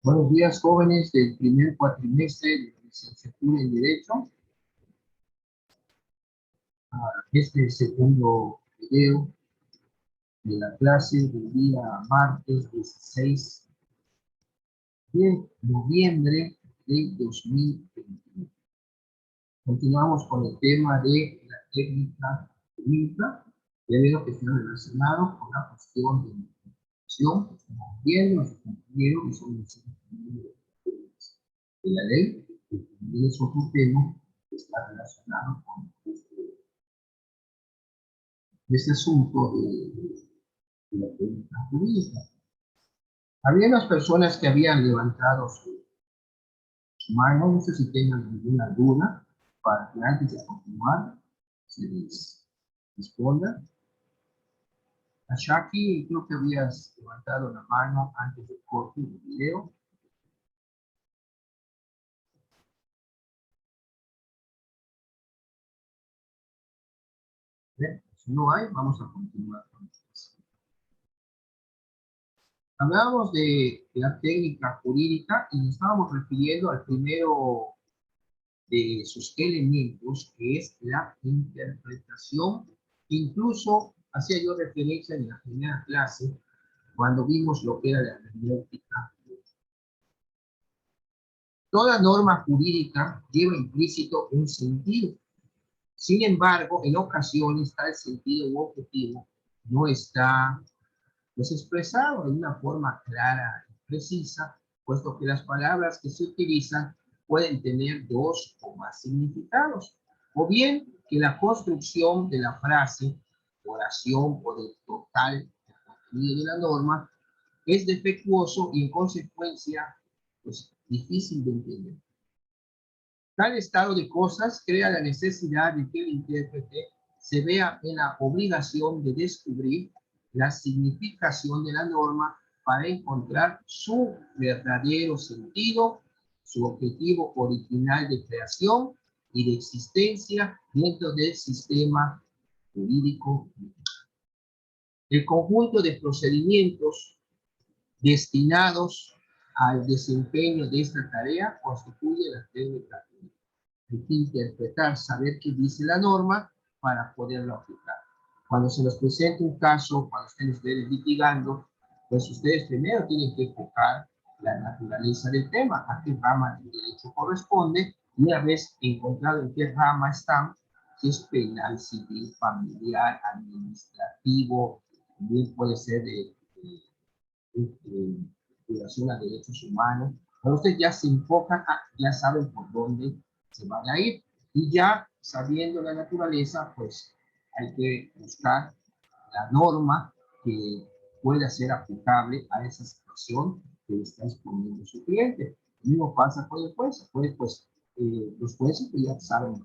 Buenos días, jóvenes del primer cuatrimestre de licenciatura en Derecho. Este es el segundo video de la clase del día martes 16 de noviembre de 2021. Continuamos con el tema de la técnica jurídica, debido que está relacionado con la cuestión de interpretación, como bien nuestro compañero que son los de la ley, que también es otro tema que está relacionado con este asunto de la técnica jurídica. Había unas personas que habían levantado su mano, no sé si tengan ninguna duda, para que antes de continuar se les responda. A Shaki, creo que habías levantado la mano antes del corte del video. Bien, si no hay, vamos a continuar con esto. Hablábamos de la técnica jurídica y nos estábamos refiriendo al primero de sus elementos, que es la interpretación. Incluso hacía yo referencia en la primera clase, cuando vimos lo que era la hermenéutica. Toda norma jurídica lleva implícito un sentido. Sin embargo, en ocasiones tal sentido u objetivo no está expresado de una forma clara y precisa, puesto que las palabras que se utilizan pueden tener dos o más significados, o bien que la construcción de la frase, oración o del total contenido de la norma es defectuoso y en consecuencia pues, difícil de entender. Tal estado de cosas crea la necesidad de que el intérprete se vea en la obligación de descubrir la significación de la norma para encontrar su verdadero sentido, su objetivo original de creación y de existencia dentro del sistema jurídico. El conjunto de procedimientos destinados al desempeño de esta tarea constituye la técnica. Hay que interpretar, saber qué dice la norma para poderlo aplicar. Cuando se nos presente un caso, cuando estén ustedes litigando, pues ustedes primero tienen que enfocar la naturaleza del tema, a qué rama del derecho corresponde, y una vez encontrado en qué rama están, si es penal, civil, familiar, administrativo, también puede ser de violación a derechos humanos. Pero ustedes ya se enfocan, ya saben por dónde se van a ir. Y ya sabiendo la naturaleza, pues hay que buscar la norma que pueda ser aplicable a esa situación que está exponiendo su cliente. Lo mismo pasa con el juez. Los jueces que ya saben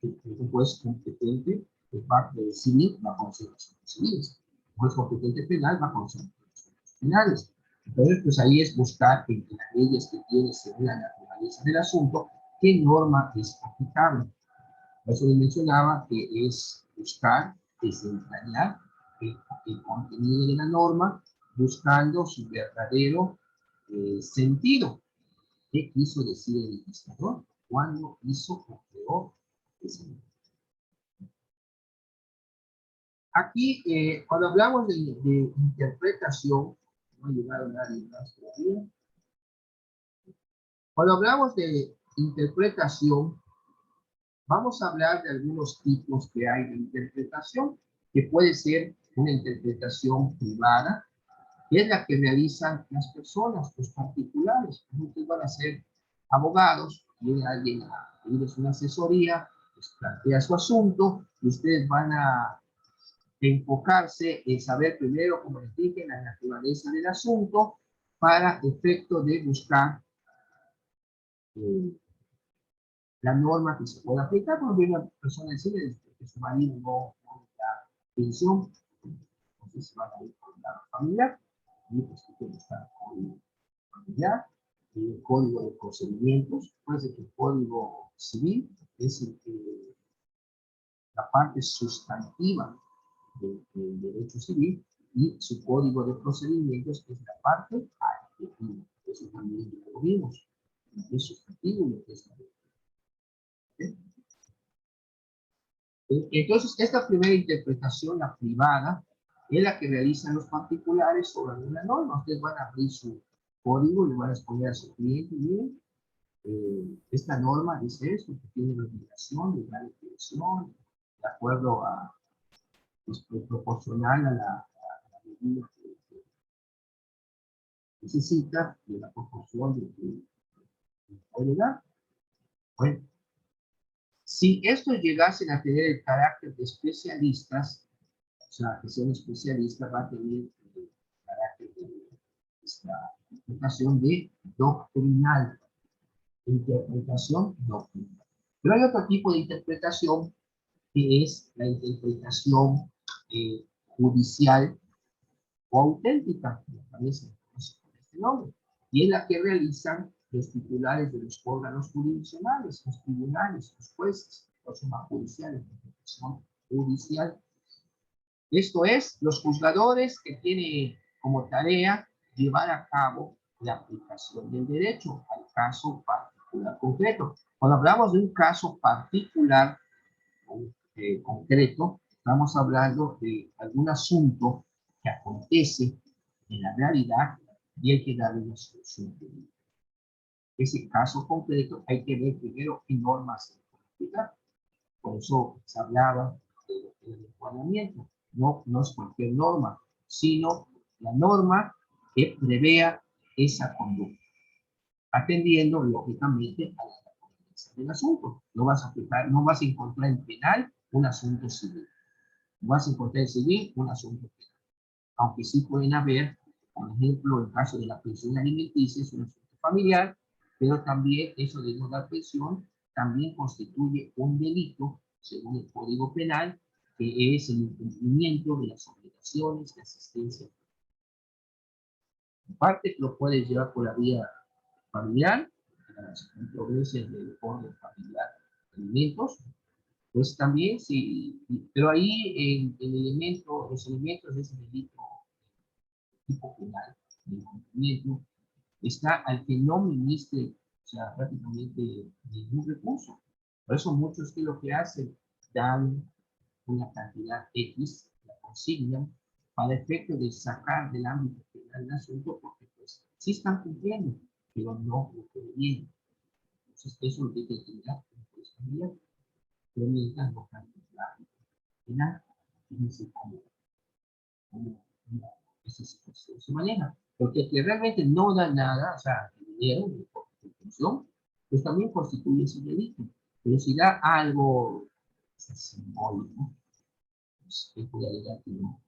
que un juez competente es parte de civil va a conocer los civiles. Un juez competente penal va a conocer los penales. Entonces, pues ahí es buscar entre las leyes que tiene según la naturaleza del asunto, qué norma es aplicable. Por eso les mencionaba que es buscar, desentrañar el contenido de la norma, buscando su verdadero sentido. ¿Qué quiso decir el legislador? ¿Cuándo hizo o creó esa norma? Aquí, cuando hablamos de interpretación, no ha llegado nadie más todavía. Cuando hablamos de interpretación, vamos a hablar de algunos tipos que hay de interpretación, que puede ser una interpretación privada, que es la que realizan las personas, los particulares. Ustedes van a ser abogados, viene alguien a pedirles una asesoría, les plantea su asunto, y ustedes van a enfocarse en saber primero, como les dije, la naturaleza del asunto, para efecto de buscar la norma que se puede aplicar. Cuando viene una persona decirle que su marido no da pensión, entonces se van a ir con la familiar, y pues que puede estar con familiar, el código de procedimientos, puede ser que el código civil es la parte sustantiva del derecho civil, y su código de procedimientos es la parte adjetiva. Eso también ya lo vimos. Es subjetivo lo que es la ley. Entonces, esta primera interpretación, la privada, es la que realizan los particulares sobre alguna norma. Ustedes van a abrir su código y le van a exponer a su cliente, miren, esta norma dice esto, que tiene la obligación de dar expresión de acuerdo a, pues, proporcional a la medida que necesita, de la proporción de que puede dar. Bueno, si estos llegasen a tener el carácter de especialistas, o sea, que sea un especialista, va a tener el carácter de esta interpretación de doctrinal. Interpretación doctrinal. Pero hay otro tipo de interpretación que es la interpretación judicial o auténtica, me parece, este nombre, y es la que realizan los titulares de los órganos jurisdiccionales, los tribunales, los jueces, los más judiciales, la interpretación judicial. Esto es, los juzgadores que tienen como tarea llevar a cabo la aplicación del derecho al caso particular concreto. Cuando hablamos de un caso particular concreto, estamos hablando de algún asunto que acontece en la realidad y hay que darle una solución. Ese caso concreto hay que ver primero qué normas se aplican. Por eso se hablaba del encuadramiento. No es cualquier norma, sino la norma que prevea esa conducta, atendiendo lógicamente a la naturaleza del asunto. No vas a aplicar, no vas a encontrar en penal un asunto civil. No vas a encontrar en civil un asunto penal. Aunque sí pueden haber, por ejemplo, el caso de la pensión alimenticia, es un asunto familiar, pero también eso de no dar pensión también constituye un delito, según el Código Penal, que es el incumplimiento de las obligaciones de asistencia. En parte lo puedes llevar por la vía familiar, las controversias del orden familiar de alimentos, pues también sí, pero ahí los elementos de ese delito tipo penal, de incumplimiento, está al que no ministre, o sea, prácticamente ningún recurso. Por eso muchos que lo que hacen, dan una cantidad X, la consignan, para efecto de sacar del ámbito penal el asunto, porque pues sí están cumpliendo, pero no lo que deberían. Entonces, eso lo que hay que tener, pues también, pero mientras no cambien el ámbito penal, fíjense cómo esa situación se maneja. Porque el que realmente no da nada, o sea, dinero de función, pues también constituye ese delito. Pero si da algo simbólico, pues hay que alegar que no.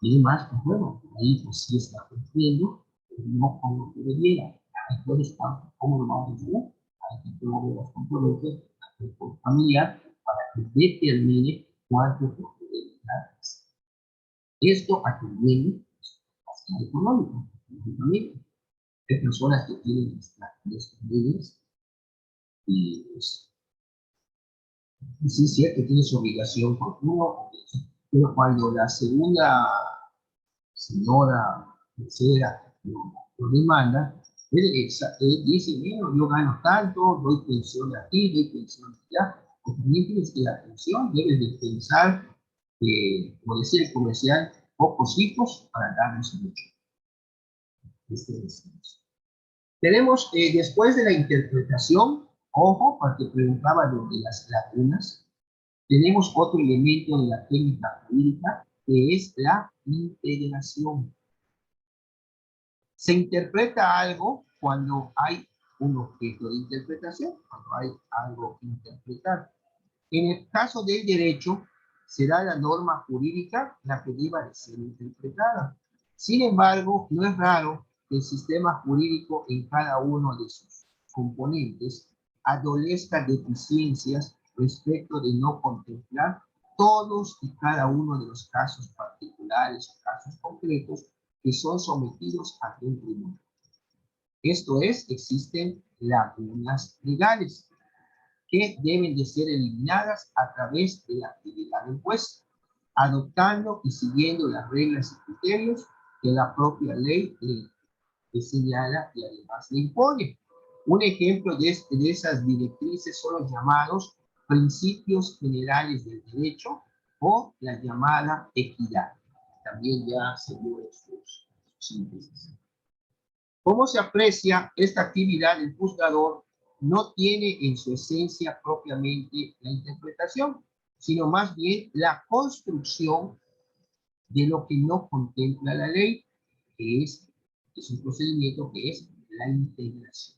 Y demás, pues bueno, ahí pues sí está cumpliendo, pero no como lo que debiera. Entonces, ¿cómo lo vamos a hacer? Hay que promover las controversias familiar para que determine cuánto puede dar. Esto atendiendo al económico, lógicamente. Hay personas que tienen estos bienes y pues, sí es cierto, tiene su obligación por uno, pero cuando la segunda señora, tercera, lo demanda, él dice, bueno, yo gano tanto, doy pensión aquí, doy pensión allá, pues también tienes que la pensión, debes de pensar, como decía el comercial, pocos hijos para darnos mucho. Tenemos, después de la interpretación, ojo, porque preguntaba de las lagunas, tenemos otro elemento de la técnica jurídica, que es la integración. Se interpreta algo cuando hay un objeto de interpretación, cuando hay algo que interpretar. En el caso del derecho, será la norma jurídica la que deba de ser interpretada. Sin embargo, no es raro que el sistema jurídico en cada uno de sus componentes adolezca deficiencias respecto de no contemplar todos y cada uno de los casos particulares o casos concretos que son sometidos a un tribunal. Esto es, existen lagunas legales que deben de ser eliminadas a través de la actividad del juez, adoptando y siguiendo las reglas y criterios que la propia ley le señala y además le impone. Un ejemplo de esas directrices son los llamados principios generales del derecho o la llamada equidad. También ya se dio en sus síntesis. ¿Cómo se aprecia esta actividad del juzgador? No tiene en su esencia propiamente la interpretación, sino más bien la construcción de lo que no contempla la ley, que es un procedimiento que es la integración.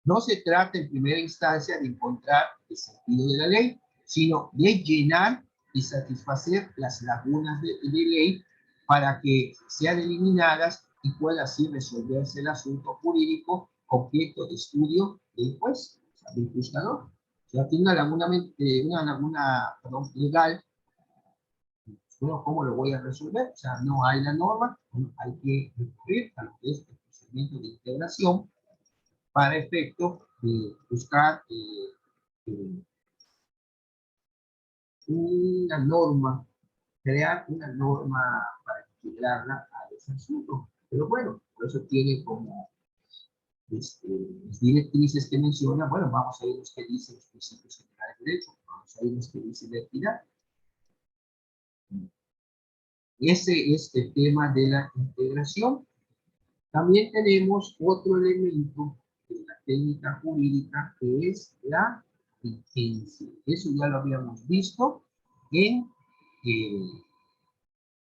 No se trata en primera instancia de encontrar el sentido de la ley, sino de llenar y satisfacer las lagunas de ley para que sean eliminadas y pueda así resolverse el asunto jurídico objeto de estudio del juez, o sea, del juzgador. O sea, tiene una laguna legal. Bueno, ¿cómo lo voy a resolver? O sea, no hay la norma, hay que recurrir a lo que es el procedimiento de integración para efecto de buscar una norma, crear una norma para integrarla a ese asunto. Pero bueno, por eso tiene como las directrices que menciona. Bueno, vamos a ver los que dicen los principios generales de derecho, vamos a ver los que dicen la equidad. Ese es el tema de la integración. También tenemos otro elemento de la técnica jurídica que es la vigencia. Eso ya lo habíamos visto en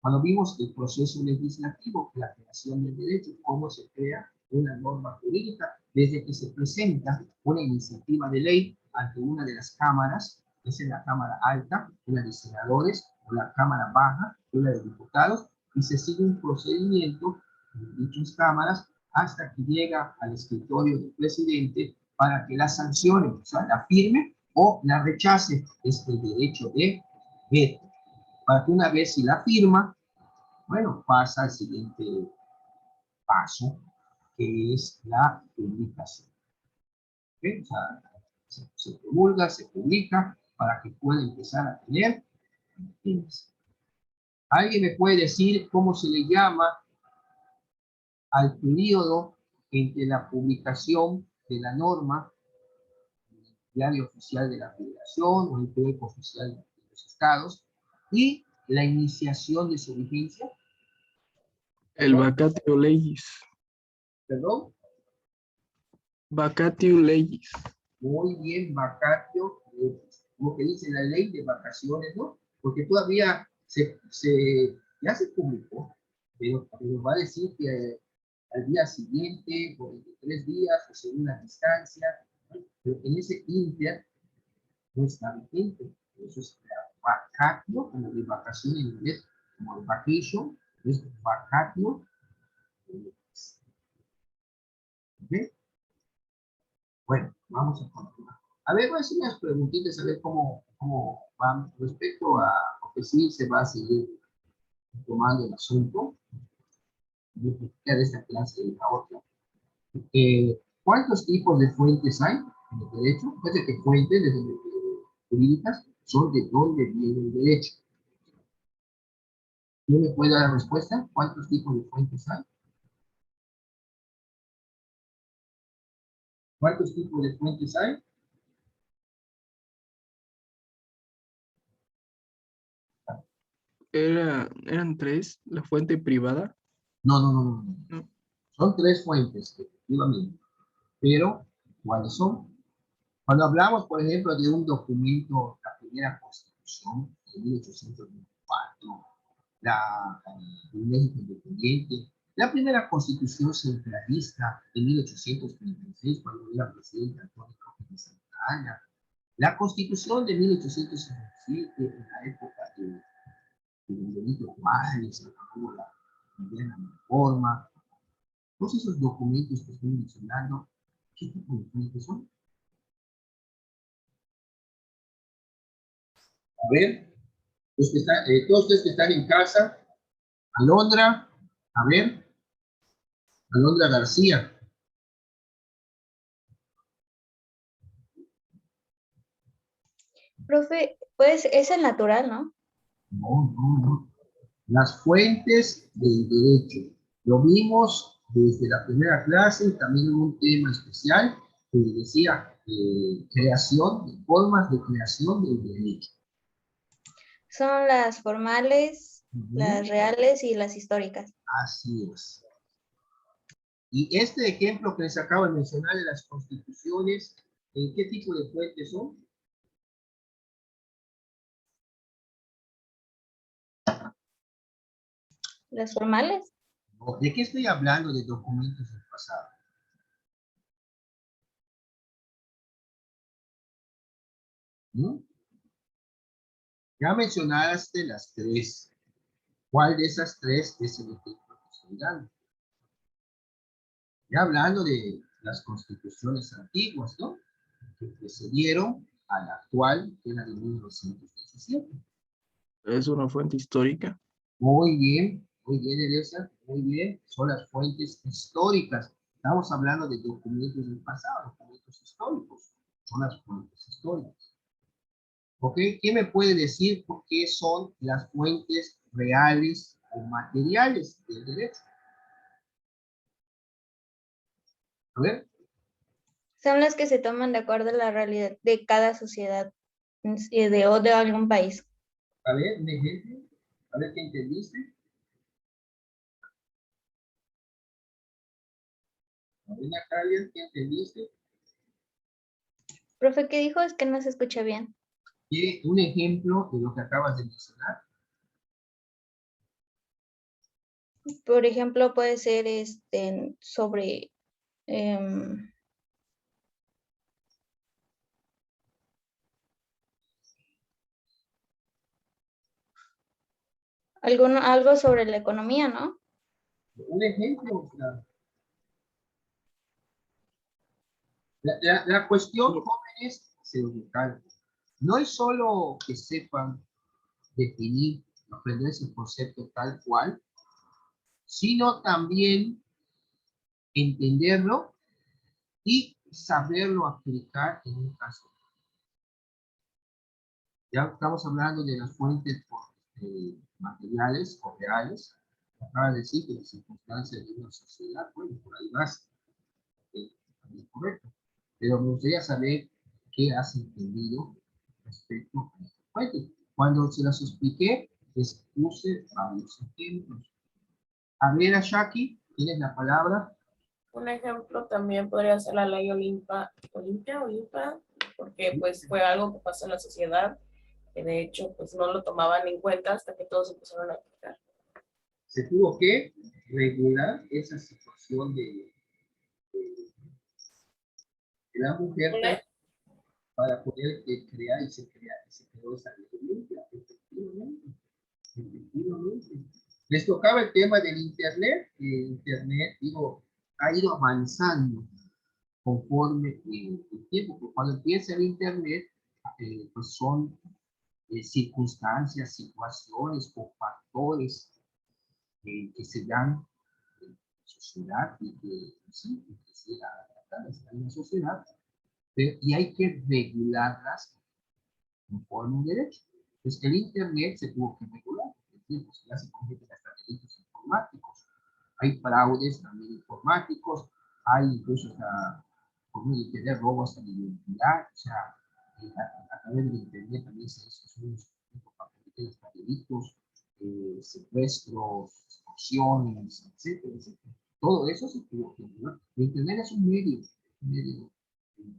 cuando vimos el proceso legislativo, la creación del derecho, cómo se crea una norma jurídica desde que se presenta una iniciativa de ley ante una de las cámaras, que es la Cámara Alta, una de senadores, o la Cámara Baja, una de diputados, y se sigue un procedimiento en dichas cámaras hasta que llega al escritorio del presidente para que la sancione, o sea, la firme o la rechace. Es el derecho de veto. Para que una vez si la firma, bueno, pasa al siguiente paso, que es la publicación. ¿Okay? O sea, se promulga, se publica para que pueda empezar a tener fines. ¿Alguien me puede decir cómo se le llama al periodo entre la publicación de la norma en el Diario Oficial de la Federación o el periódico oficial de los estados y la iniciación de su vigencia? El vacatio legis. ¿Perdón? Vacatio legis. Muy bien, vacatio, como que dice la ley de vacaciones, ¿no? Porque todavía ya se publicó, pero va a decir que al día siguiente, o en 3 días, o según la distancia, ¿no? Pero en ese inter no está vigente. Eso es vacatio, como de vacaciones en inglés, como el vacation, es vacatio. ¿Ok? Bueno, vamos a continuar. A ver, voy a hacer unas preguntitas, a ver cómo van respecto a, porque sí se va a seguir tomando el asunto de esta clase y la otra. ¿Cuántos tipos de fuentes hay en el derecho? Parece que fuentes jurídicas son de dónde viene el derecho. ¿Quién me puede dar la respuesta? ¿Cuántos tipos de fuentes hay? ¿Cuántos tipos de fuentes hay? Eran 3, la fuente privada. No. No. Son 3 fuentes, efectivamente. Pero, ¿cuáles son? Cuando hablamos, por ejemplo, de un documento, la primera Constitución de 1824, el México Independiente, la primera Constitución centralista de 1836, cuando era presidente Antonio López de Santa Anna, la Constitución de 1867, en la época de Benito Juárez, cuando hubo la primera reforma, todos esos documentos que estoy mencionando, ¿qué tipo de documentos son? A ver, todos ustedes que están en casa, Alondra, a ver, Alondra García. Profe, pues es el natural, ¿no? No. Las fuentes del derecho. Lo vimos desde la primera clase, también hubo un tema especial que decía creación, formas de creación del derecho. Son las formales, Ujú. las reales y las históricas. Así es. Y este ejemplo que les acabo de mencionar de las constituciones, ¿qué tipo de fuentes son? Las formales, ¿De qué estoy hablando de documentos del pasado? ¿Mm? Ya mencionaste las tres. ¿Cuál de esas tres es el ejemplo que estoy dando? Ya hablando de las constituciones antiguas, ¿no? Que precedieron a la actual, que es la de 1917. Es una fuente histórica. Muy bien, Elisa, muy bien. Son las fuentes históricas. Estamos hablando de documentos del pasado, documentos históricos. Son las fuentes históricas. ¿Ok? ¿Quién me puede decir por qué son las fuentes reales o materiales del derecho? A ver, son las que se toman de acuerdo a la realidad de cada sociedad o de algún país. a ver, un ejemplo. A ver qué entendiste. A ver, Natalia, ¿qué entendiste? Profe, ¿qué dijo? Es que no se escucha bien. ¿Quiere un ejemplo de lo que acabas de mencionar? Por ejemplo, puede ser sobre algo sobre la economía, ¿no? Un ejemplo. La cuestión, jóvenes, se recalca. No es solo que sepan definir, aprender ese concepto tal cual, sino también entenderlo y saberlo aplicar en un caso. Ya estamos hablando de las fuentes materiales o reales. Acaba de decir que las circunstancias de una sociedad, bueno, por ahí vas, también correcto. Pero me gustaría saber qué has entendido respecto a esta fuente. Cuando se las expliqué, les puse varios ejemplos. A ver, Shaki, tienes la palabra. Un ejemplo también podría ser la ley Olimpia, porque pues fue algo que pasó en la sociedad, que de hecho pues no lo tomaban en cuenta hasta que todos empezaron a aplicar. Se tuvo que regular esa situación de la mujer Una- para poder crear y se creó esa ley Olimpia, efectivamente. Efectivamente. Les tocaba el tema del Internet. Internet, digo, ha ido avanzando conforme el tiempo. Porque cuando empieza el Internet, pues son circunstancias, situaciones o factores que se dan en la sociedad y que, sí, que se adaptan a una sociedad, y hay que regularlas conforme al derecho. Pues el Internet se tuvo que regular, el tiempo se hace cometen hasta delitos informáticos. Hay fraudes también informáticos, hay incluso hasta, por medio de Internet, robos a la identidad, o sea, a través del Internet también se hizo un instrumento para cometer hasta delitos, secuestros, extorsiones, etcétera, etcétera. Todo eso se tuvo que regular. El Internet es un medio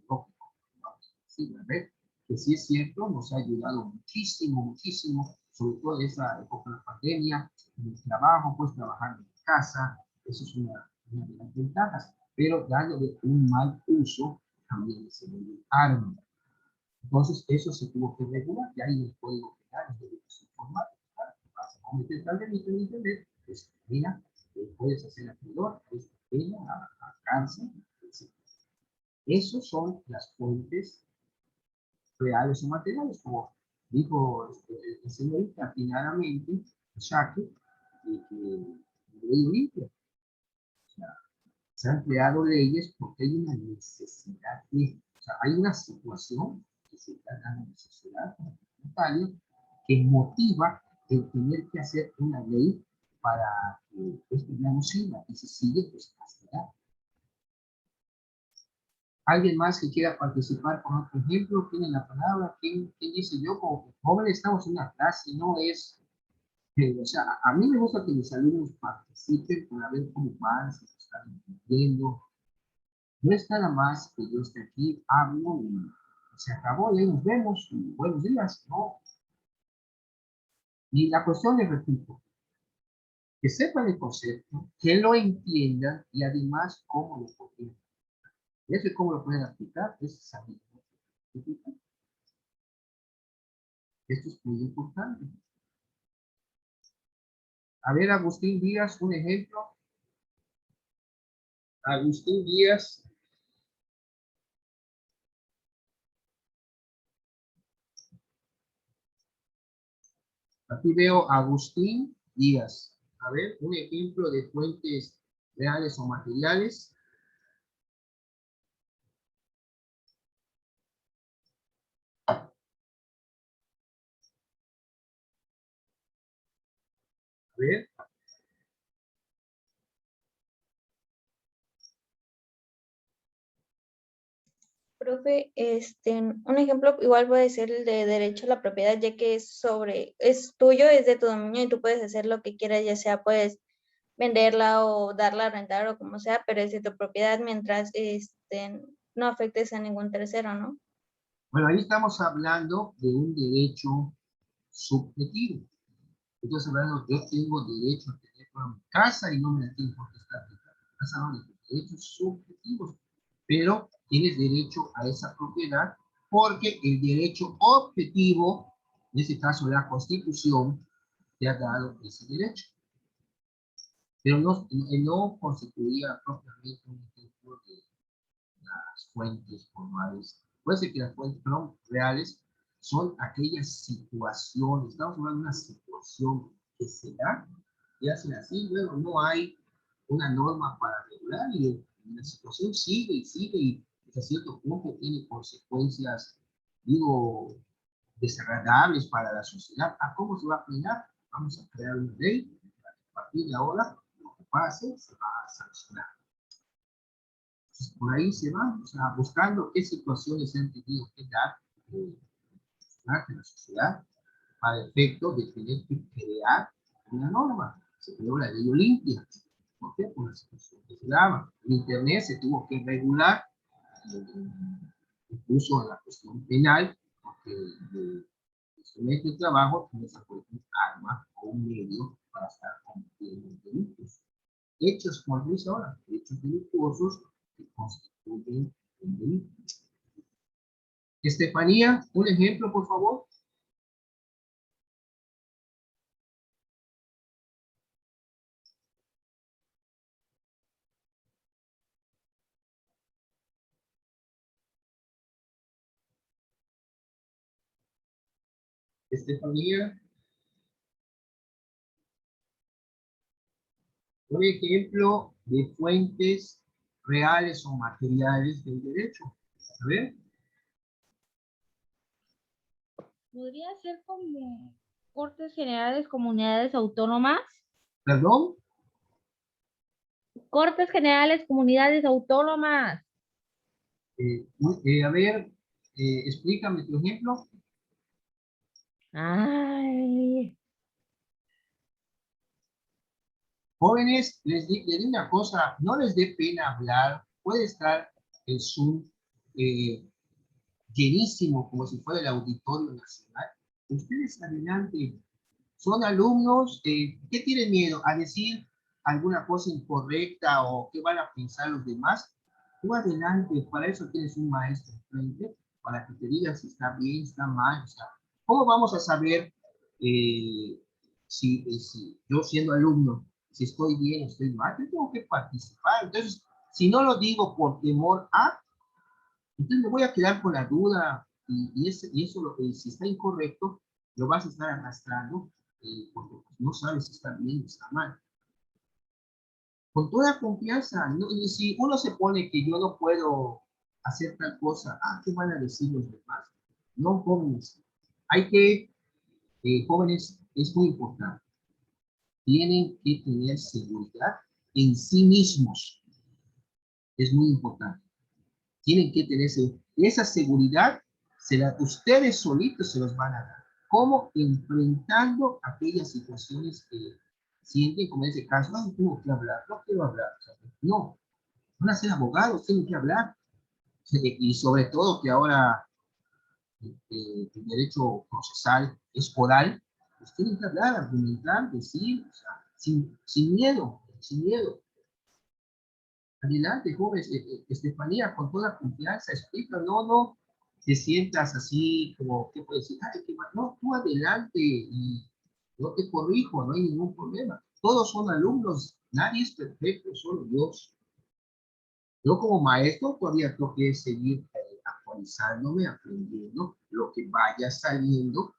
lógico, vamos a decir, la red, que sí es cierto, nos ha ayudado muchísimo, muchísimo, sobre todo en esa época de la pandemia, en el trabajo, pues trabajar en casa, eso es una de las ventajas, pero dándole un mal uso también se vuelve arma. Entonces, eso se tuvo que regular, y hay el código penal de delitos informáticos. Vas a cometer tal delito en Internet, pues mira, puedes hacer acreedor, puedes pena, a cárcel, etc. Esos son las fuentes reales o materiales, como dijo el señorita claramente, Shaki, de que ley limpia. O sea, se han creado leyes porque hay una necesidad, o sea, hay una situación que se está dando en la sociedad comunitaria que motiva el tener que hacer una ley para que esto ya no siga y se sigue pues ¿Alguien más que quiera participar con otro ejemplo? ¿Tiene la palabra? ¿Quién dice yo? Como jóvenes estamos en una clase, no es... o sea, a mí me gusta que mis alumnos participen para ver cómo van, si se están entendiendo. No es nada más que yo esté aquí, hablo y se acabó y ahí nos vemos y buenos días, ¿no? Y la cuestión, les repito, que sepan el concepto, que lo entiendan y además cómo lo pueden. Eso es cómo lo pueden aplicar, es saber. Esto es muy importante. A ver, Agustín Díaz, un ejemplo. Agustín Díaz. Aquí veo Agustín Díaz. A ver, un ejemplo de fuentes reales o materiales. A ver, Profe, un ejemplo igual puede ser el de derecho a la propiedad, ya que es tuyo, es de tu dominio y tú puedes hacer lo que quieras, ya sea puedes venderla o darla a rentar o como sea, pero es de tu propiedad mientras no afectes a ningún tercero, ¿no? bueno, ahí estamos hablando de un derecho subjetivo. Entonces, hablando, yo tengo derecho a tener toda mi casa y no me la tengo por qué estar quitando. Estás hablando de derechos subjetivos, pero tienes derecho a esa propiedad porque el derecho objetivo, en este caso la Constitución, te ha dado ese derecho. Pero no constituía propiamente un ejemplo de las fuentes formales. Puede ser que las fuentes reales son aquellas situaciones, estamos hablando de una situación que se da, y hacen así, luego no hay una norma para regular, y la situación sigue y hasta cierto punto tiene consecuencias, digo, desagradables para la sociedad. ¿A cómo se va a frenar? Vamos a crear una ley, a partir de ahora, lo que pase se va a sancionar. Por ahí se va, o sea, buscando qué situaciones se han tenido que dar en la sociedad para efecto de tener que crear una norma. Se creó la ley Olimpia. ¿Por qué? Por la situación que se daba. En Internet se tuvo que regular, incluso en la cuestión penal, porque el instrumento de trabajo no se puede un arma o un medio para estar cometiendo delitos. Hechos, como dice ahora, hechos delictuosos que constituyen un delito. Estefanía, un ejemplo, por favor. Estefanía, un ejemplo de fuentes reales o materiales del derecho. A ver, Podría ser como Cortes Generales, Comunidades Autónomas. perdón, Cortes Generales, Comunidades Autónomas. a ver, explícame tu ejemplo. Ay, Jóvenes, les di una cosa, no les dé pena hablar, puede estar el Zoom llenísimo como si fuera el Auditorio Nacional. Ustedes adelante, son alumnos, ¿qué tienen miedo? ¿A decir alguna cosa incorrecta o qué van a pensar los demás? Tú adelante, para eso tienes un maestro enfrente, para que te diga si está bien, está mal. O sea, ¿cómo vamos a saber si yo siendo alumno, si estoy bien o estoy mal? Yo tengo que participar. Entonces, si no lo digo por temor a, entonces me voy a quedar con la duda y eso si está incorrecto, lo vas a estar arrastrando porque no sabes si está bien o está mal. Con toda confianza, ¿no? Y si uno se pone que yo no puedo hacer tal cosa, ¿qué van a decir los demás? No, jóvenes. Hay que, jóvenes, es muy importante. Tienen que tener seguridad en sí mismos. Es muy importante. Tienen que tener esa seguridad, ustedes solitos se los van a dar. ¿Cómo? Enfrentando aquellas situaciones que sienten, como en ese caso, no tengo que hablar, no quiero hablar. No, van a ser abogados, tienen que hablar. Y sobre todo que ahora el derecho procesal es oral, pues tienen que hablar, argumentar, decir, o sea, sin miedo, sin miedo. Adelante, joven, Estefanía, con toda confianza, explica, no te sientas así como, ¿qué puedes decir? Ay, no, tú adelante y yo te corrijo, no hay ningún problema. Todos son alumnos, nadie es perfecto, solo Dios. Yo como maestro todavía tengo que seguir actualizándome, aprendiendo lo que vaya saliendo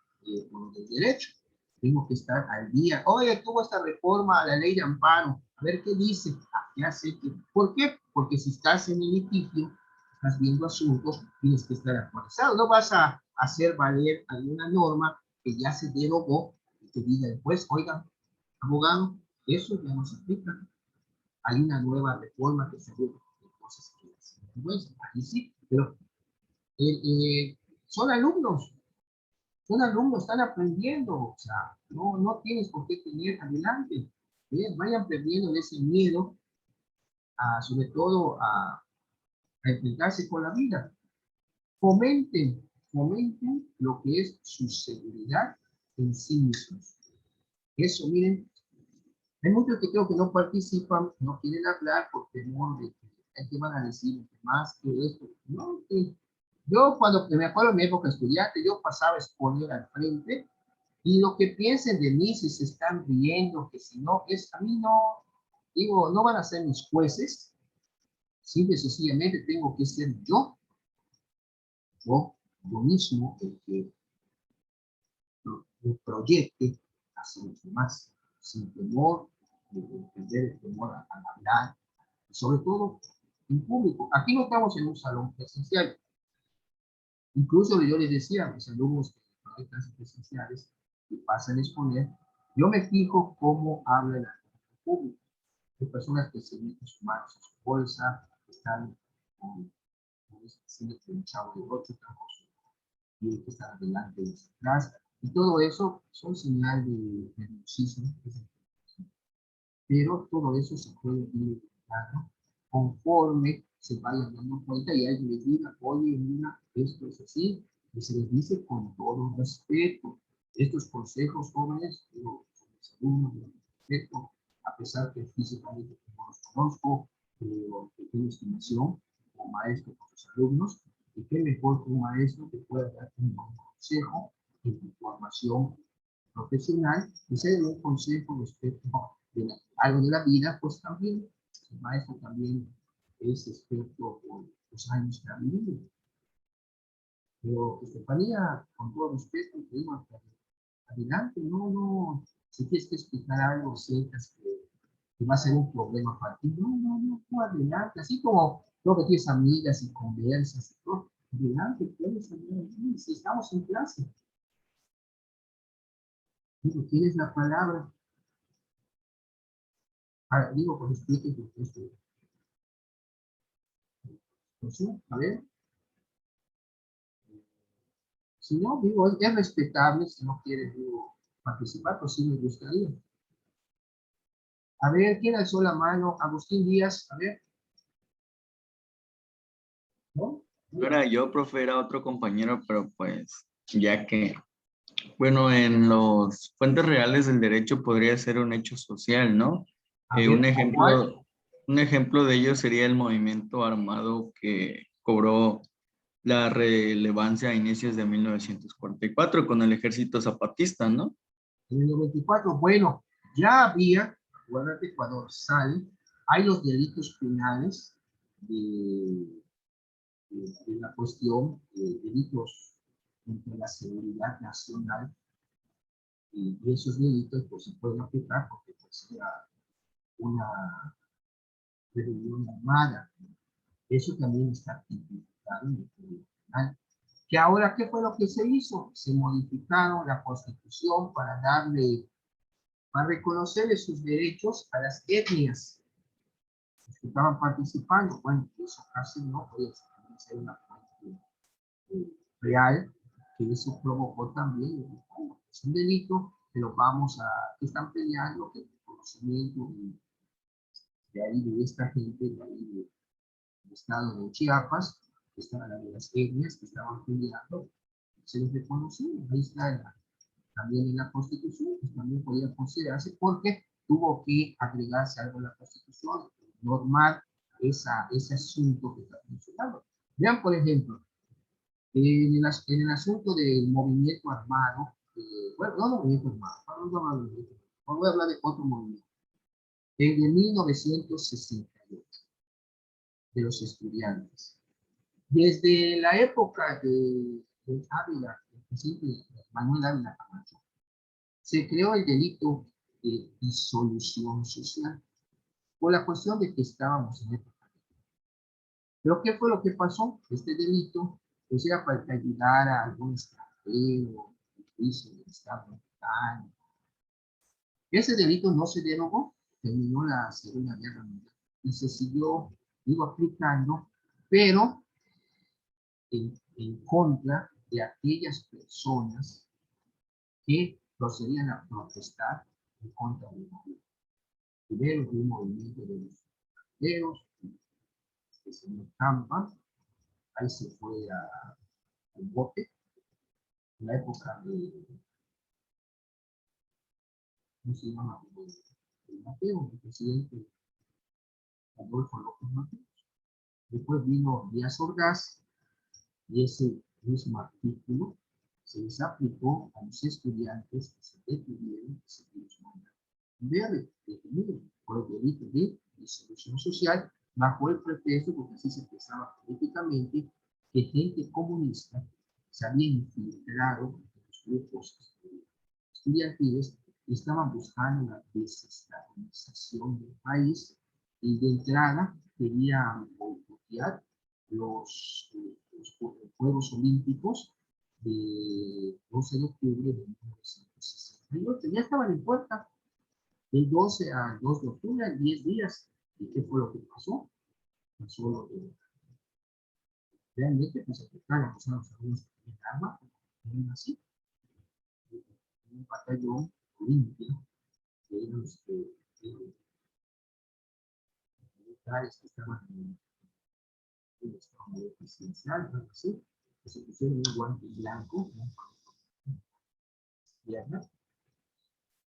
con el derecho. Tengo que estar al día. Oye, tuvo esta reforma a la ley de amparo. A ver qué dice. Ya sé que. ¿Por qué? Porque si estás en el litigio, estás viendo asuntos, tienes que estar actualizado. No vas a hacer valer alguna norma que ya se derogó y que diga después, oigan, abogado, eso ya no se aplica. Hay una nueva reforma que se dio. Entonces, pues, ahí sí, pero son alumnos, están aprendiendo, o sea, no tienes por qué tener adelante. Bien, vayan perdiendo ese miedo, sobre todo a enfrentarse con la vida. Fomenten lo que es su seguridad en sí mismos. Eso, miren, hay muchos que creo que no participan, no quieren hablar por temor de que van a decir más que esto. No, yo cuando me acuerdo de mi época estudiante, yo pasaba a exponer al frente y lo que piensen de mí, si se están riendo, que si no, a mí no, digo, no van a ser mis jueces, simple y sencillamente tengo que ser yo mismo, el que me proyecte hacia los demás, sin temor, de perder el temor a hablar, y sobre todo en público. Aquí no estamos en un salón presencial. Incluso yo les decía a mis alumnos que hay clases presenciales que pasan a exponer, yo me fijo cómo hablan al público. Hay personas que se meten sus manos en su bolsa, que están con un chavo de 8 y que están adelante y atrás, y todo eso son señal de nerviosismo, pero todo eso se puede ir eliminando conforme se vayan dando cuenta y alguien les diga, oye, mira, esto es así, y se les dice con todo respeto. Estos consejos jóvenes, yo soy mis alumnos, yo respeto, a pesar que físicamente no los conozco, pero que tengo estimación como maestro con sus alumnos, y qué mejor que un maestro que pueda dar un buen consejo en tu formación profesional, y se dé un consejo respecto algo de la vida, pues también el maestro también es experto por los años que ha vivido. Pero Estefanía, con todo respeto, te digo, adelante, no, si tienes que explicar algo, sientas que va a ser un problema para ti, no, tú adelante, así como lo que tienes amigas y conversas y todo, adelante, puedes hablar aquí, si estamos en clase. Digo, tienes la palabra. Ahora, digo, pues explique tu texto. Entonces, a ver. Si no, digo, es respetable, si no quiere, digo, participar, pues sí me gustaría. A ver, ¿quién alzó la mano? Agustín Díaz, a ver. ¿No? No era yo, profe, era otro compañero, pero pues, ya que, bueno, en los fuentes reales del derecho podría ser un hecho social, ¿no? A ver, ¿cuál? Un ejemplo de ello sería el movimiento armado que cobró la relevancia a inicios de 1944 con el ejército zapatista, ¿no? En el 94, bueno, ya había, acuérdate, cuando sale, hay los delitos penales de la cuestión de delitos contra la seguridad nacional, y esos delitos pues se pueden aplicar porque pues era una rebelión armada. Eso también está tipificado en el Código Penal. Que ahora, ¿qué fue lo que se hizo? Se modificaron la Constitución para reconocerle sus derechos a las etnias que estaban participando. Bueno, eso casi no puede ser ser una fuente real, que eso provocó también, bueno, es un delito, pero vamos a, que están peleando, que el conocimiento de ahí de esta gente, de ahí del estado de Chiapas, que estaban las etnias que estaban peleando, se les reconoció, ahí está también en la Constitución, pues también podía considerarse porque tuvo que agregarse algo a la Constitución, normal ese asunto que está funcionando. Vean, por ejemplo, en el asunto del movimiento armado, bueno, no movimiento armado, no voy a hablar de otro movimiento, el de 1968, de los estudiantes. Desde la época de Ávila, el presidente Manuel Ávila Camacho, se creó el delito de disolución social por la cuestión de que estábamos en época. Pero ¿qué fue lo que pasó? Este delito pues era para ayudar a algún extranjero, juicio del Estado mexicano. Ese delito no se derogó, terminó la Segunda Guerra Mundial y se siguió, digo, aplicando, pero en contra de aquellas personas que procedían a protestar en contra del gobierno. Primero de un movimiento de los extranjeros, que se llama Campa, ahí se fue al bote, en la época de, ¿cómo se llama? De Mateo, el presidente Adolfo López Mateos. Después vino Díaz Ordaz, y ese mismo artículo se les aplicó a los estudiantes que se detuvieron, que se les mandaron detenidos por el delito de disolución social, bajo el pretexto, porque así se pensaba políticamente, que gente comunista se había infiltrado en los grupos estudiantiles y estaban buscando la desestabilización del país, y de entrada querían boicotear los Juegos Olímpicos de 12 de octubre de 1968. Ya estaban en puerta del 12 al 2 de octubre, en 10 días. ¿Y qué fue lo que pasó? Pasó lo de realmente pues afectaron a los alumnos que tenían armas, así, un batallón limpio, que eran los militares que estaban en el estado presidencial, algo así, que se pusieron un guante blanco, piernas,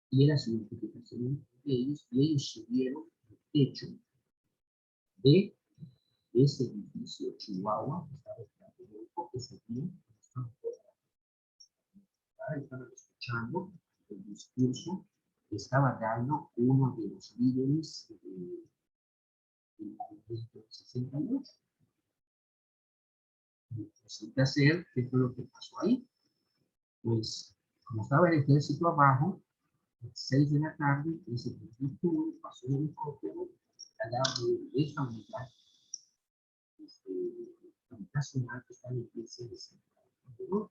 y era su identificación de ellos, y ellos subieron el techo de ese edificio Chihuahua, que estaba en el que se vio, estaban escuchando el discurso que estaba dando uno de los líderes del movimiento del 68. Resulta ser, ¿qué fue lo que pasó ahí? Pues, como estaba el ejército abajo, a las 6 de la tarde, ese turno pasó un helicóptero al lado de esta unidad habitacional que está en el piso de Central.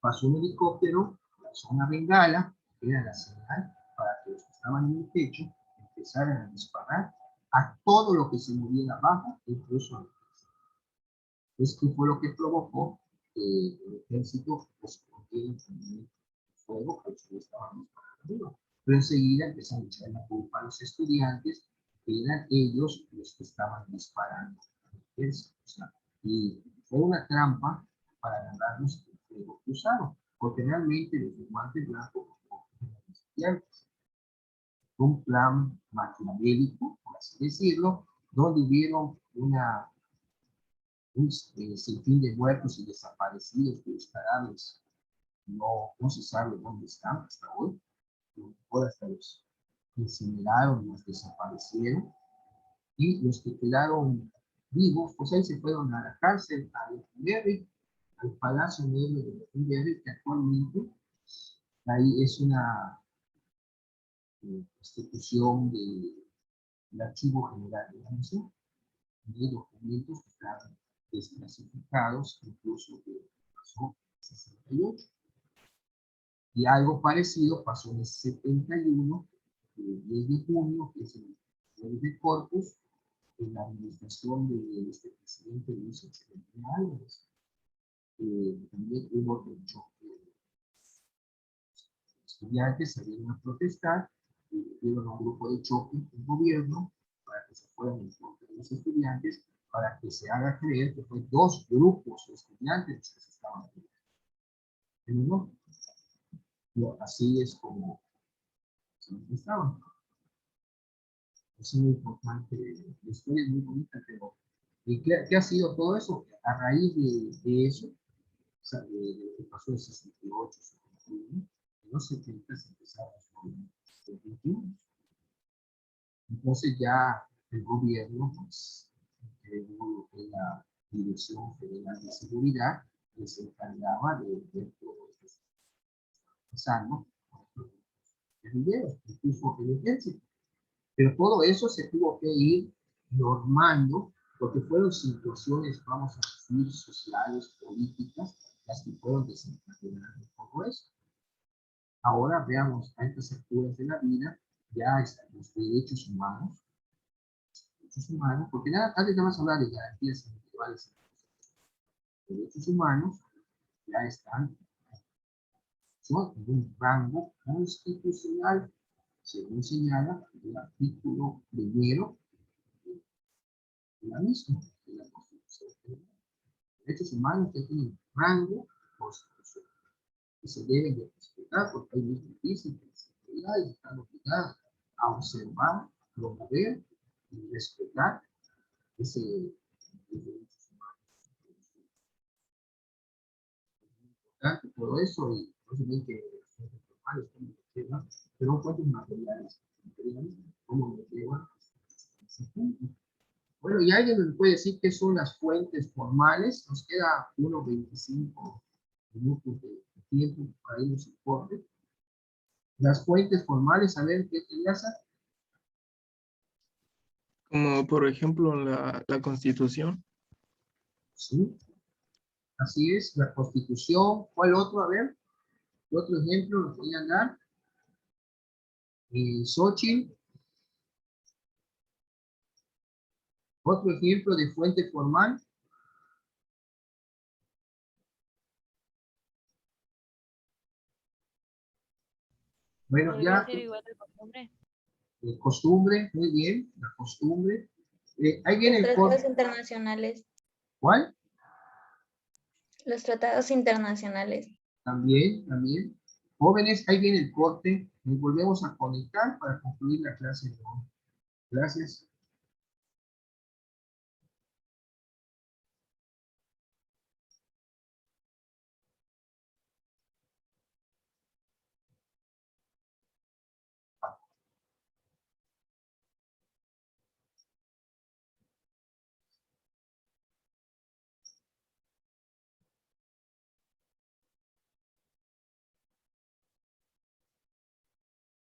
Pasó un helicóptero, lanzó una bengala, que era la señal para que los que estaban en el techo empezaran a disparar a todo lo que se moviera abajo, incluso a los. Esto fue lo que provocó que el ejército respondiera en fuego, que ustedes estaban disparando. Pero enseguida empezaron a echar la culpa a los estudiantes, que eran ellos los que estaban disparando al ejército. O sea, y fue una trampa para ganarnos el fuego cruzado, porque realmente los guantes blancos eran los estudiantes. Fue un plan maquiavélico, por así decirlo, donde hubieron un sinfín de muertos y desaparecidos, de los cadáveres no se sabe dónde están hasta hoy. Ahora hasta los incineraron, los desaparecieron, y los que quedaron vivos, pues ahí se fueron a la cárcel, a Lecumberri, al Palacio Negro de Lecumberri, que actualmente ahí es una institución del Archivo General de la Nación, de documentos que están desclasificados, incluso que pasó en 68. Y algo parecido pasó en el 71, el 10 de junio, que es el 9 de Corpus, en la administración de este presidente Luis Echeverría Álvarez. También hubo otro choque. Estudiantes salieron a protestar, dieron a un grupo de choque el gobierno para que se fueran en contra de los estudiantes, para que se haga creer que fue dos grupos de estudiantes los que se estaban peleando. Pero no, así es como se manifestaban. Es muy importante, la historia es muy bonita, pero ¿qué ha sido todo eso? A raíz de eso, o sea, de lo que pasó en 68, 71, en los 70 se empezaron los movimientos estudiantiles. Entonces ya el gobierno, pues, creó lo que es la Dirección Federal de Seguridad, que se encargaba de ver todo lo que estaba pasando con los guerrilleros, incluso el ejército. Pero todo eso se tuvo que ir normando, porque fueron situaciones, vamos a decir, sociales, políticas, las que fueron desencadenando todo eso. Ahora veamos, a estas alturas de la vida, ya están los derechos humanos, porque antes de más hablar de garantías individuales, los derechos humanos ya están, son en un rango constitucional, según señala el artículo 1 de la misma, de la Constitución. Los derechos humanos que tienen rango constitucional y se deben de respetar, porque hay mismo dicen que las autoridades están obligadas a observar, promover y respetar ese derechos humanos. Es importante todo eso, y no solamente las formales, pero cuántos materiales, cómo lo llevan a ese punto. Bueno, y alguien me puede decir qué son las fuentes formales. Nos queda unos 25 minutos de tiempo para irnos al corte. Las fuentes formales, a ver, ¿qué te hace? Como por ejemplo la Constitución. Sí, así es, la Constitución. ¿Cuál otro? A ver, ¿qué otro ejemplo nos podían dar? Xochitl. Otro ejemplo de fuente formal. Bueno, Podría ya, ser igual de costumbre. costumbre, muy bien, la costumbre. Ahí viene Los el tratados corte. internacionales. ¿Cuál? Los tratados internacionales. También, también. Jóvenes, ahí viene el corte. Nos volvemos a conectar para concluir la clase de hoy. Gracias.